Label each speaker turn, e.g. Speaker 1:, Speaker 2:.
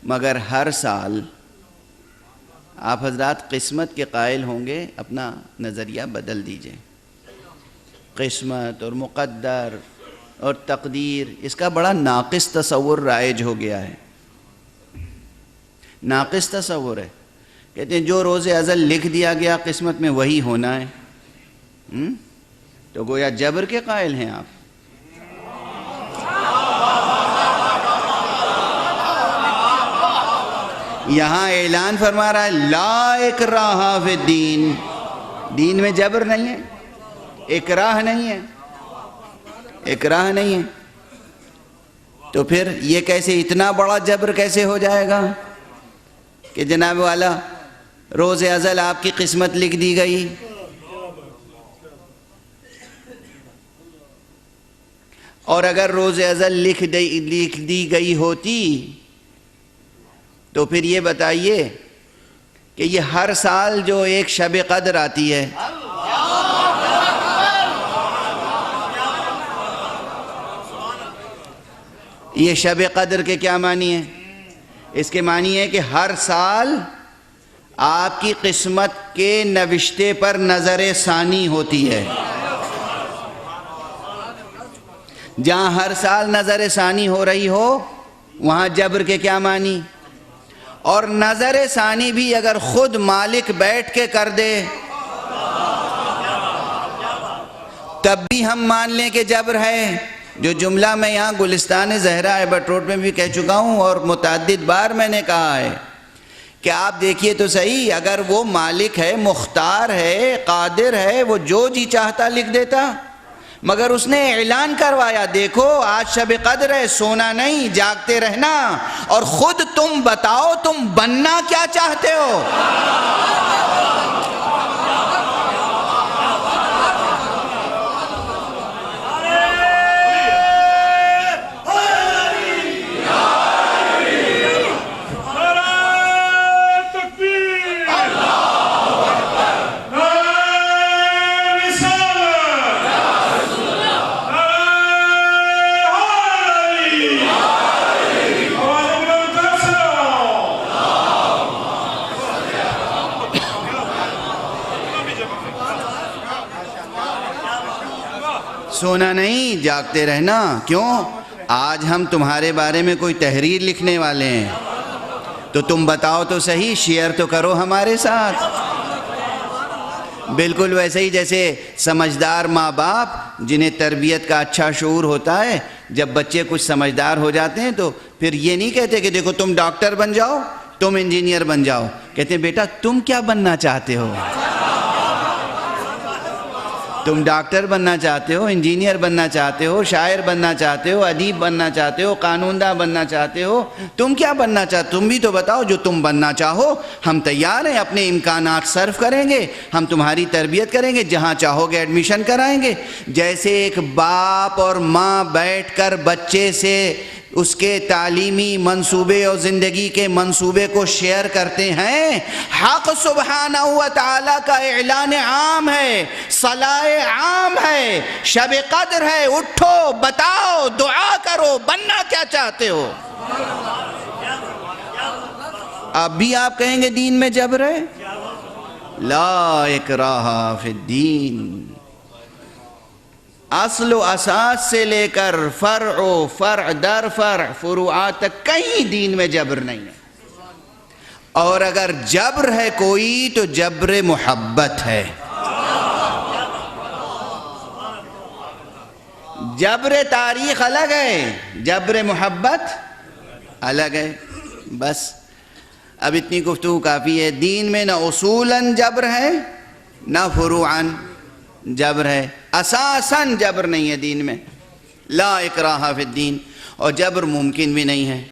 Speaker 1: مگر ہر سال آپ حضرات قسمت کے قائل ہوں گے، اپنا نظریہ بدل دیجئے۔ قسمت اور مقدر اور تقدیر، اس کا بڑا ناقص تصور رائج ہو گیا ہے، ناقص تصور ہے۔ کہتے ہیں جو روز ازل لکھ دیا گیا قسمت میں وہی ہونا ہے، تو گویا جبر کے قائل ہیں آپ۔ یہاں اعلان فرما رہا ہے لا اکراہ فی الدین، دین میں جبر نہیں ہے، اکراہ نہیں ہے، اکراہ نہیں ہے۔ تو پھر یہ کیسے اتنا بڑا جبر کیسے ہو جائے گا کہ جناب والا روز ازل آپ کی قسمت لکھ دی گئی؟ اور اگر روز ازل لکھ دی گئی ہوتی تو پھر یہ بتائیے کہ یہ ہر سال جو ایک شب قدر آتی ہے، یہ شب قدر کے کیا معنی ہے؟ اس کے معنی ہے کہ ہر سال آپ کی قسمت کے نوشتے پر نظر ثانی ہوتی ہے۔ جہاں ہر سال نظر ثانی ہو رہی ہو وہاں جبر کے کیا معنی؟ اور نظر ثانی بھی اگر خود مالک بیٹھ کے کر دے تب بھی ہم مان لیں کہ جبر ہے۔ جو جملہ میں یہاں گلستان زہرا ایبٹ روڈ میں بھی کہہ چکا ہوں اور متعدد بار میں نے کہا ہے کہ آپ دیکھیے تو صحیح، اگر وہ مالک ہے، مختار ہے، قادر ہے، وہ جو جی چاہتا لکھ دیتا، مگر اس نے اعلان کروایا دیکھو آج شب قدر ہے، سونا نہیں، جاگتے رہنا، اور خود تم بتاؤ تم بننا کیا چاہتے ہو۔ سونا نہیں، جاگتے رہنا۔ کیوں؟ آج ہم تمہارے بارے میں کوئی تحریر لکھنے والے ہیں، تو تم بتاؤ تو صحیح، شیئر تو کرو ہمارے ساتھ۔ بالکل ویسے ہی جیسے سمجھدار ماں باپ جنہیں تربیت کا اچھا شعور ہوتا ہے، جب بچے کچھ سمجھدار ہو جاتے ہیں تو پھر یہ نہیں کہتے کہ دیکھو تم ڈاکٹر بن جاؤ، تم انجینئر بن جاؤ، کہتے ہیں بیٹا تم کیا بننا چاہتے ہو؟ تم ڈاکٹر بننا چاہتے ہو، انجینئر بننا چاہتے ہو، شاعر بننا چاہتے ہو، ادیب بننا چاہتے ہو، قانون داں بننا چاہتے ہو، تم کیا بننا چاہتے ہو؟ تم بھی تو بتاؤ جو تم بننا چاہو، ہم تیار ہیں، اپنے امکانات صرف کریں گے، ہم تمہاری تربیت کریں گے، جہاں چاہو گے ایڈمیشن کرائیں گے۔ جیسے ایک باپ اور ماں بیٹھ کر بچے سے اس کے تعلیمی منصوبے اور زندگی کے منصوبے کو شیئر کرتے ہیں، حق سبحانہ و تعالیٰ کا اعلان عام ہے، صلاح عام ہے، شب قدر ہے، اٹھو بتاؤ دعا کرو، بننا کیا چاہتے ہو؟ اب بھی آپ کہیں گے دین میں جبر ہے؟ لا اکراہ فی الدین، اصل و اساس سے لے کر فرع و فرع در فرع فروعات تک کہیں دین میں جبر نہیں ہے، اور اگر جبر ہے کوئی تو جبر محبت ہے۔ جبر تاریخ الگ ہے، جبر محبت الگ ہے۔ بس اب اتنی گفتگو کافی ہے۔ دین میں نہ اصولاً جبر ہے نہ فروعاً جبر ہے، اساساً جبر نہیں ہے دین میں، لا اکراہ فی الدین، اور جبر ممکن بھی نہیں ہے۔